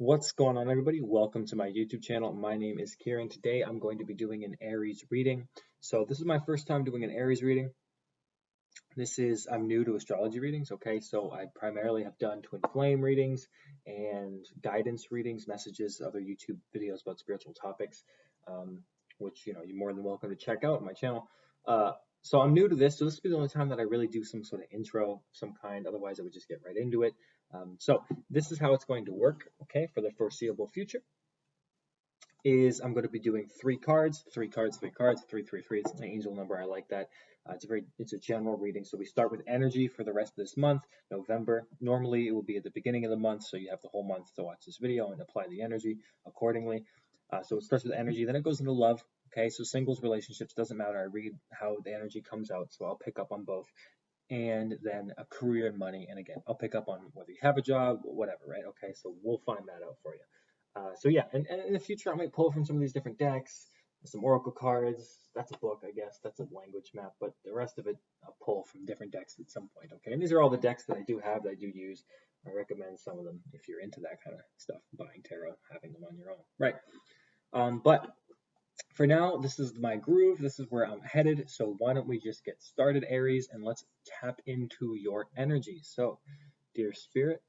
What's going on, everybody? Welcome to my YouTube channel. My name is Kieran. Today I'm going to be doing an Aries reading. So this is my first time doing an Aries reading. I'm new to astrology readings, okay? So I primarily have done twin flame readings and guidance readings, messages, other YouTube videos about spiritual topics, which, you're more than welcome to check out on my channel. So I'm new to this, so this will be the only time that I really do some sort of intro of some kind. Otherwise, I would just get right into it. So this is how it's going to work, okay, for the foreseeable future. I'm going to be doing 3 cards, 3 cards, 3 cards, 333. It's an angel number. I like that. It's a general reading. So we start with energy for the rest of this month, November. Normally it will be at the beginning of the month, so you have the whole month to watch this video and apply the energy accordingly. So it starts with energy, then it goes into love. Okay, so singles, relationships, doesn't matter. I read how the energy comes out, so I'll pick up on both. And then a career and money. And again, I'll pick up on whether you have a job, whatever, right? Okay, so we'll find that out for you. So yeah, and in the future I might pull from some of these different decks, some oracle cards. That's a book, I guess. That's a language map, but the rest of it I'll pull from different decks at some point. Okay, and these are all the decks that I do have, that I do use. I recommend some of them if you're into that kind of stuff, buying tarot, having them on your own, right? But for now, this is my groove. This is where I'm headed. So why don't we just get started, Aries, and let's tap into your energy. So, dear Spirit,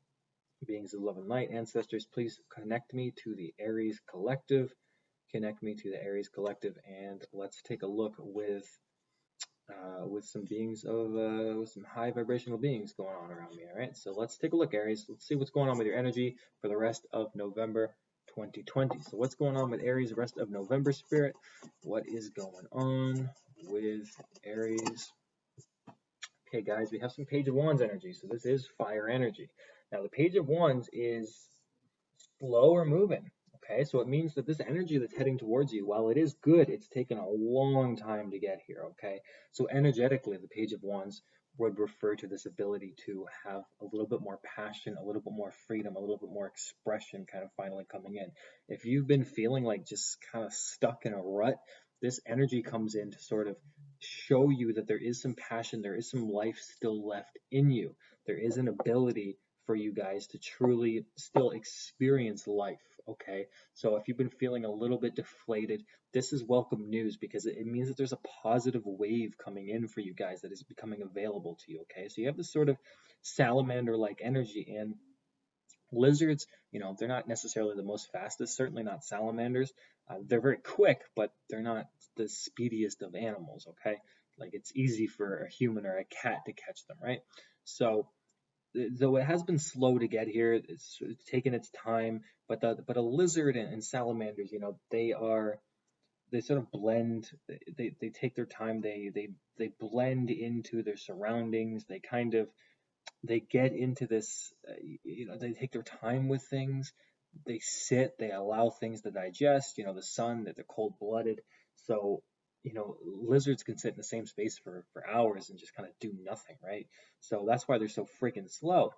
beings of love and light, ancestors, please connect me to the Aries collective. Connect me to the Aries collective, and let's take a look with some beings with some high vibrational beings going on around me. All right, so let's take a look, Aries. Let's see what's going on with your energy for the rest of November 2020. So what's going on with Aries the rest of November, Spirit? What is going on with Aries? Okay, guys, we have some Page of Wands energy. So this is fire energy. Now, the Page of Wands is slower moving. Okay, so it means that this energy that's heading towards you, while it is good, it's taken a long time to get here. Okay, so energetically, the Page of Wands would refer to this ability to have a little bit more passion, a little bit more freedom, a little bit more expression kind of finally coming in. If you've been feeling like just kind of stuck in a rut, this energy comes in to sort of show you that there is some passion, there is some life still left in you. There is an ability for you guys to truly still experience life. Okay, so if you've been feeling a little bit deflated, this is welcome news, because it means that there's a positive wave coming in for you guys that is becoming available to you. Okay, so you have this sort of salamander like energy, and lizards, they're not necessarily the most fastest, certainly not salamanders. They're very quick, but they're not the speediest of animals. Okay, like it's easy for a human or a cat to catch them, right? So though it has been slow to get here, it's taken its time. But a lizard and salamanders, they sort of blend. They take their time. They blend into their surroundings. They get into this. They take their time with things. They sit. They allow things to digest. The sun. That they're cold blooded. So lizards can sit in the same space for hours and just kind of do nothing, right? So that's why they're so freaking slow.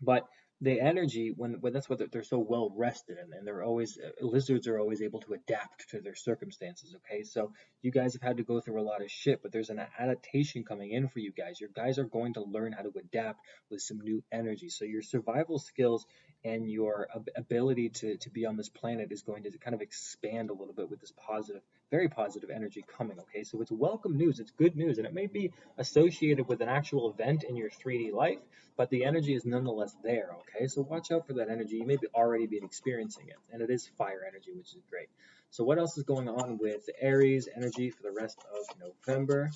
But the energy, when that's what they're so well rested in, and they're always lizards are always able to adapt to their circumstances. Okay, so you guys have had to go through a lot of shit, but there's an adaptation coming in for you guys. Your guys are going to learn how to adapt with some new energy. So your survival skills and your ability to be on this planet is going to kind of expand a little bit with this positive, very positive energy coming. Okay, so it's welcome news, it's good news, and it may be associated with an actual event in your 3D life, but the energy is nonetheless there. Okay, so watch out for that energy. You may be already been experiencing it, and it is fire energy, which is great. So what else is going on with Aries energy for the rest of November?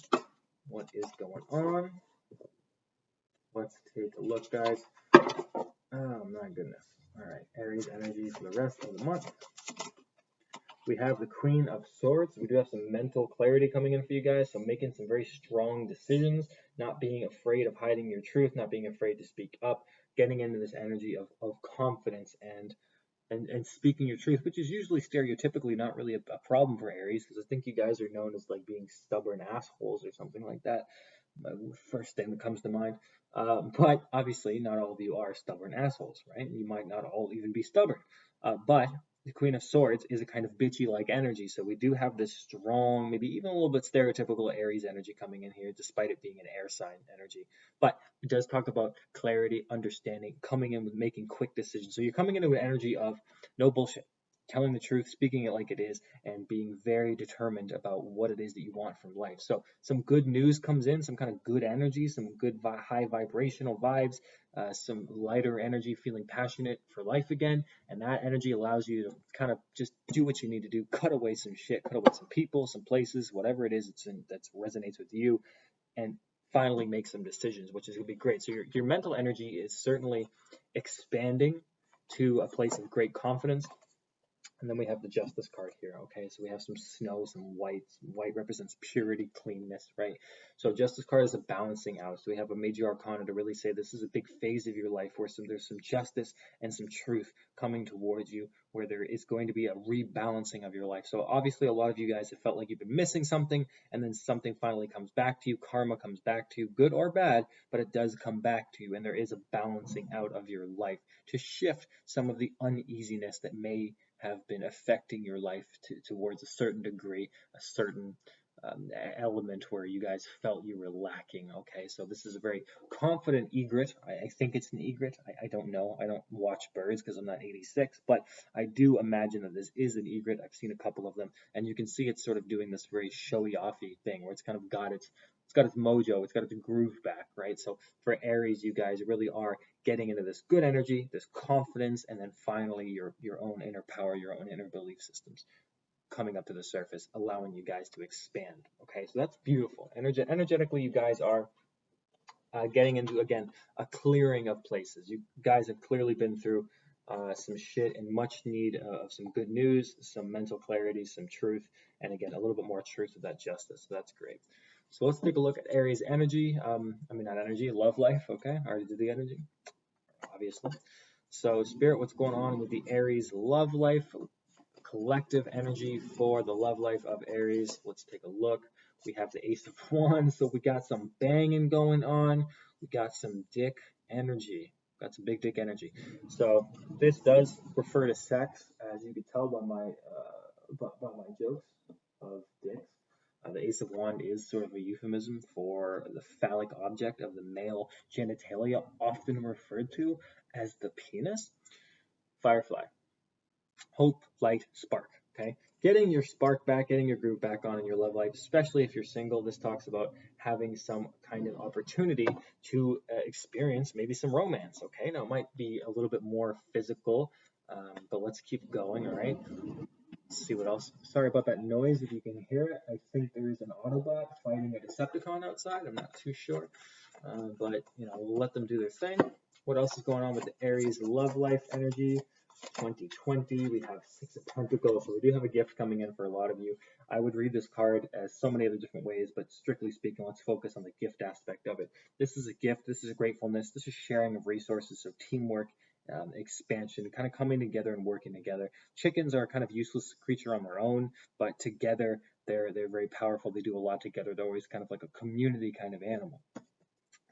What is going on? Let's take a look, guys. Oh my goodness. All right, Aries energy for the rest of the month. We have the Queen of Swords. We do have some mental clarity coming in for you guys, so making some very strong decisions, not being afraid of hiding your truth, not being afraid to speak up, getting into this energy of confidence and speaking your truth, which is usually stereotypically not really a problem for Aries, because I think you guys are known as like being stubborn assholes or something like that. First thing that comes to mind. But obviously not all of you are stubborn assholes, right? You might not all even be stubborn, but the Queen of Swords is a kind of bitchy-like energy. So we do have this strong, maybe even a little bit stereotypical Aries energy coming in here, despite it being an air sign energy. But it does talk about clarity, understanding, coming in with making quick decisions. So you're coming into an energy of no bullshit, telling the truth, speaking it like it is, and being very determined about what it is that you want from life. So some good news comes in, some kind of good energy, some good high vibrational vibes, some lighter energy, feeling passionate for life again. And that energy allows you to kind of just do what you need to do, cut away some shit, cut away some people, some places, whatever it is that resonates with you, and finally make some decisions, which is going to be great. So your mental energy is certainly expanding to a place of great confidence. And then we have the Justice card here, okay? So we have some snow, some white. White represents purity, cleanness, right? So Justice card is a balancing out. So we have a major arcana to really say this is a big phase of your life where there's some justice and some truth coming towards you, where there is going to be a rebalancing of your life. So obviously a lot of you guys have felt like you've been missing something, and then something finally comes back to you. Karma comes back to you, good or bad, but it does come back to you, and there is a balancing out of your life to shift some of the uneasiness that may have been affecting your life towards a certain degree, a certain element where you guys felt you were lacking. Okay, so this is a very confident egret. I think it's an egret. I don't know. I don't watch birds because I'm not 86, but I do imagine that this is an egret. I've seen a couple of them, and you can see it's sort of doing this very showy-offy thing where it's kind of got its mojo, it's got its groove back, right? So for Aries, you guys really are getting into this good energy, this confidence, and then finally your own inner power, your own inner belief systems coming up to the surface, allowing you guys to expand. Okay, so that's beautiful. Energetically, you guys are getting into, again, a clearing of places. You guys have clearly been through some shit and much need of some good news, some mental clarity, some truth, and again, a little bit more truth of that justice. So that's great. So let's take a look at Aries energy. Not energy, love life. Okay, I already did the energy, obviously. So Spirit, what's going on with the Aries love life? Collective energy for the love life of Aries. Let's take a look. We have the Ace of Wands, so we got some banging going on. We got some dick energy. Got some big dick energy. So this does refer to sex, as you can tell by my jokes of dicks. The Ace of Wands is sort of a euphemism for the phallic object of the male genitalia, often referred to as the penis. Firefly. Hope, light, spark. Okay, getting your spark back, getting your groove back on in your love life, especially if you're single. This talks about having some kind of opportunity to experience maybe some romance. Okay, now it might be a little bit more physical, but let's keep going. All right, let's see what else. Sorry about that noise if you can hear it. I think there is an Autobot fighting a Decepticon outside. I'm not too sure, but we'll let them do their thing. What else is going on with the Aries love life energy? 2020, we have Six of Pentacles, so we do have a gift coming in for a lot of you. I would read this card as so many other different ways, but strictly speaking, let's focus on the gift aspect of it. This is a gift, this is gratefulness, this is sharing of resources, so teamwork, expansion, kind of coming together and working together. Chickens are a kind of useless creature on their own, but together they're very powerful. They do a lot together. They're always kind of like a community kind of animal.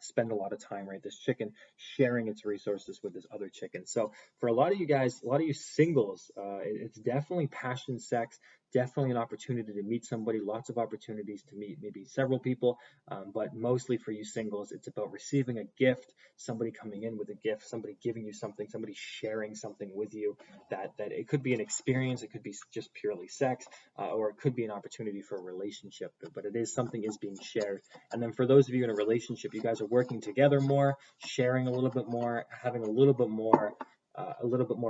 Spend a lot of time, right? This chicken sharing its resources with this other chicken. So for a lot of you guys, a lot of you singles, it's definitely passion, sex, definitely an opportunity to meet somebody, lots of opportunities to meet maybe several people, but mostly for you singles, it's about receiving a gift, somebody coming in with a gift, somebody giving you something, somebody sharing something with you, that it could be an experience, it could be just purely sex, or it could be an opportunity for a relationship, but it is something is being shared. And then for those of you in a relationship, you guys are working together more, sharing a little bit more, having a little bit more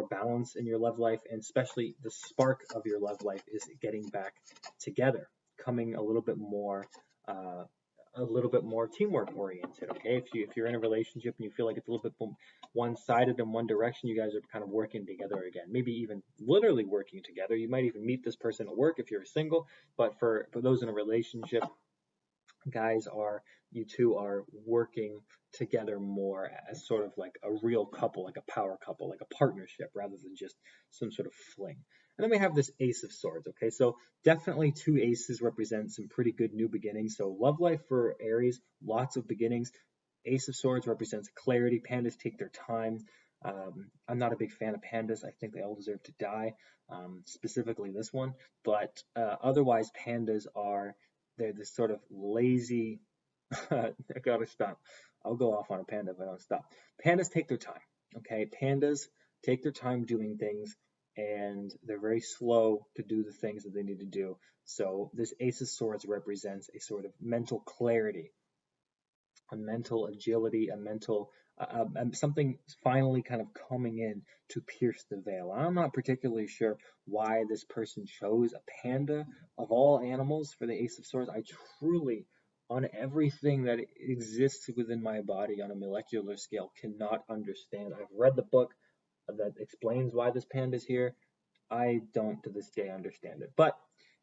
balance in your love life, and especially the spark of your love life is getting back together, coming a little bit more teamwork oriented. Okay, if you're in a relationship and you feel like it's a little bit one-sided in one direction, you guys are kind of working together again, maybe even literally working together. You might even meet this person at work if you're single, but for those in a relationship, you two are working together more as sort of like a real couple, like a power couple, like a partnership, rather than just some sort of fling. And then we have this Ace of Swords. Okay, so definitely two aces represent some pretty good new beginnings. So love life for Aries, lots of beginnings. Ace of Swords represents clarity. Pandas take their time. I'm not a big fan of pandas. I think they all deserve to die, specifically this one. But otherwise, pandas are, they're this sort of lazy. I gotta stop. I'll go off on a panda if I don't stop. Pandas take their time. Okay, pandas take their time doing things, and they're very slow to do the things that they need to do. So this Ace of Swords represents a sort of mental clarity, a mental agility, a mental something finally kind of coming in to pierce the veil. I'm not particularly sure why this person chose a panda of all animals for the Ace of Swords. I truly, on everything that exists within my body on a molecular scale, cannot understand. I've read the book that explains why this panda is here. I don't to this day understand it. But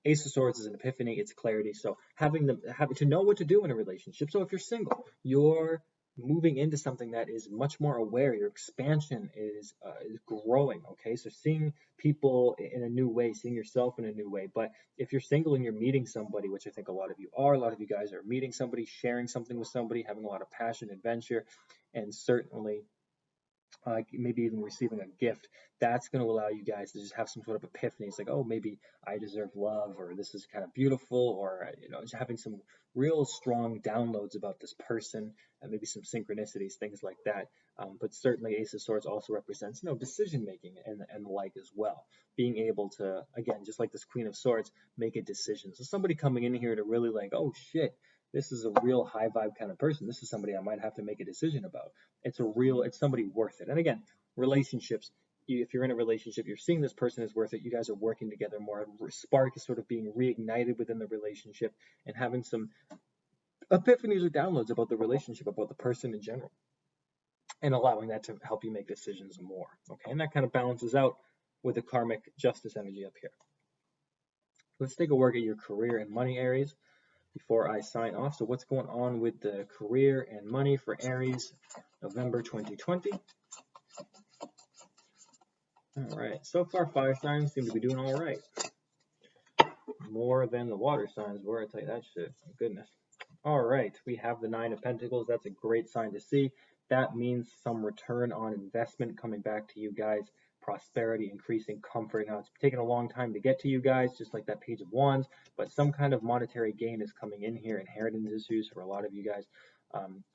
Ace of Swords is an epiphany, it's clarity. So having to know what to do in a relationship. So if you're single, you're moving into something that is much more aware. Your expansion is growing. Okay, so seeing people in a new way, seeing yourself in a new way. But if you're single and you're meeting somebody, which I think a lot of you are, a lot of you guys are meeting somebody, sharing something with somebody, having a lot of passion, adventure, and certainly maybe even receiving a gift, that's going to allow you guys to just have some sort of epiphany. It's like, oh, maybe I deserve love, or this is kind of beautiful, or just having some real strong downloads about this person, and maybe some synchronicities, things like that. But certainly, Ace of Swords also represents, decision making and the like as well. Being able to, again, just like this Queen of Swords, make a decision. So somebody coming in here to really like, oh shit, this is a real high vibe kind of person. This is somebody I might have to make a decision about. It's somebody worth it. And again, relationships, if you're in a relationship, you're seeing this person is worth it. You guys are working together more. Spark is sort of being reignited within the relationship and having some epiphanies or downloads about the relationship, about the person in general, and allowing that to help you make decisions more. Okay, and that kind of balances out with the karmic justice energy up here. Let's take a look at your career and money, Aries, before I sign off. So what's going on with the career and money for Aries, November 2020? All right, so far fire signs seem to be doing all right. More than the water signs were, I tell you that shit. Oh, goodness. All right, we have the Nine of Pentacles. That's a great sign to see. That means some return on investment coming back to you guys. Prosperity, increasing comfort. Now, it's taken a long time to get to you guys, just like that Page of Wands, but some kind of monetary gain is coming in here. Inheritance issues for a lot of you guys.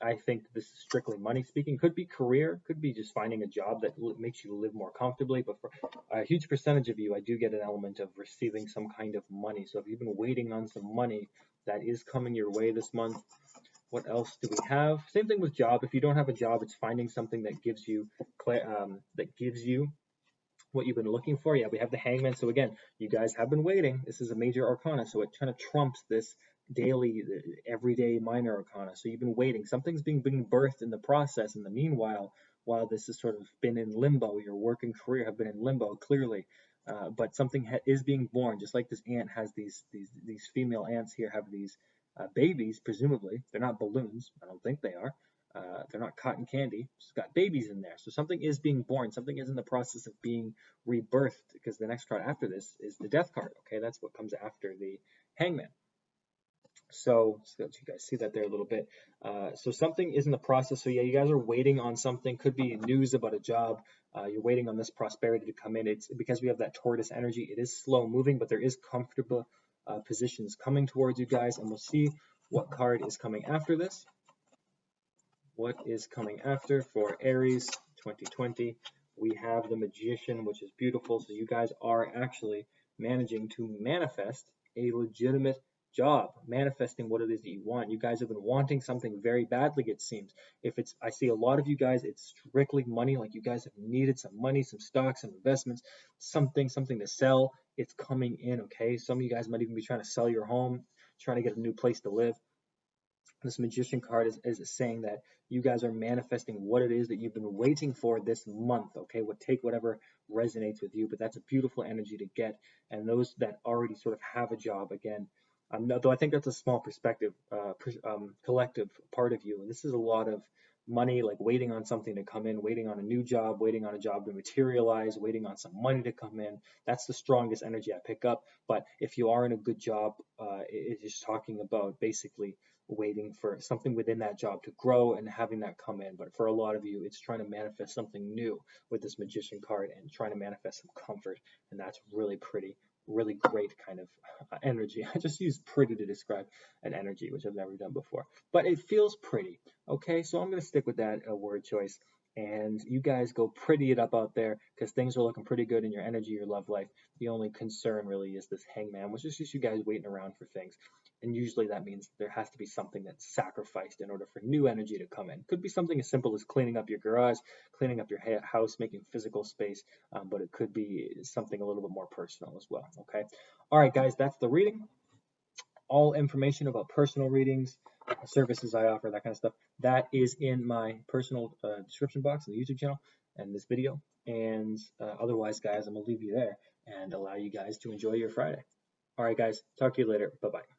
I think this is strictly money speaking. Could be career, could be just finding a job that makes you live more comfortably. But for a huge percentage of you, I do get an element of receiving some kind of money. So if you've been waiting on some money, that is coming your way this month. What else do we have? Same thing with job. If you don't have a job, it's finding something that gives you what you've been looking for. Yeah, we have the Hangman. So again, you guys have been waiting. This is a major arcana, so it kind of trumps this daily, everyday minor arcana. So you've been waiting. Something's being birthed in the process. In the meanwhile, while this has sort of been in limbo, your work and career have been in limbo, clearly. But something is being born, just like this ant has these female ants here have these babies, presumably. They're not balloons. I don't think they are. They're not cotton candy. It's got babies in there. So something is being born. Something is in the process of being rebirthed, because the next card after this is the Death card. Okay, that's what comes after the Hangman. So you guys see that there a little bit. So something is in the process. So yeah, you guys are waiting on something. Could be news about a job. You're waiting on this prosperity to come in. It's because we have that tortoise energy. It is slow moving, but there is comfortable positions coming towards you guys. And we'll see what card is coming after this. What is coming after for Aries 2020? We have the Magician, which is beautiful. So you guys are actually managing to manifest a legitimate job, manifesting what it is that you want. You guys have been wanting something very badly, it seems. I see a lot of you guys, it's strictly money. Like you guys have needed some money, some stocks, some investments, something to sell. It's coming in, okay? Some of you guys might even be trying to sell your home, trying to get a new place to live. This Magician card is saying that you guys are manifesting what it is that you've been waiting for this month. Okay, take whatever resonates with you, but that's a beautiful energy to get. And those that already sort of have a job, again, though I think that's a small perspective, collective part of you. And this is a lot of money, like waiting on something to come in, waiting on a new job, waiting on a job to materialize, waiting on some money to come in. That's the strongest energy I pick up. But if you are in a good job, it is talking about basically waiting for something within that job to grow and having that come in. But for a lot of you, it's trying to manifest something new with this Magician card and trying to manifest some comfort. And that's really pretty, really great kind of energy. I just use pretty to describe an energy, which I've never done before. But it feels pretty. Okay, so I'm going to stick with that word choice. And you guys go pretty it up out there because things are looking pretty good in your energy, your love life. The only concern really is this hangman, which is just you guys waiting around for things. And usually that means there has to be something that's sacrificed in order for new energy to come in. Could be something as simple as cleaning up your garage, cleaning up your house, making physical space, but it could be something a little bit more personal as well. Okay. All right, guys, that's the reading. All information about personal readings, services I offer, that kind of stuff, that is in my personal description box in the YouTube channel and this video. And otherwise, guys, I'm going to leave you there and allow you guys to enjoy your Friday. All right, guys, talk to you later. Bye-bye.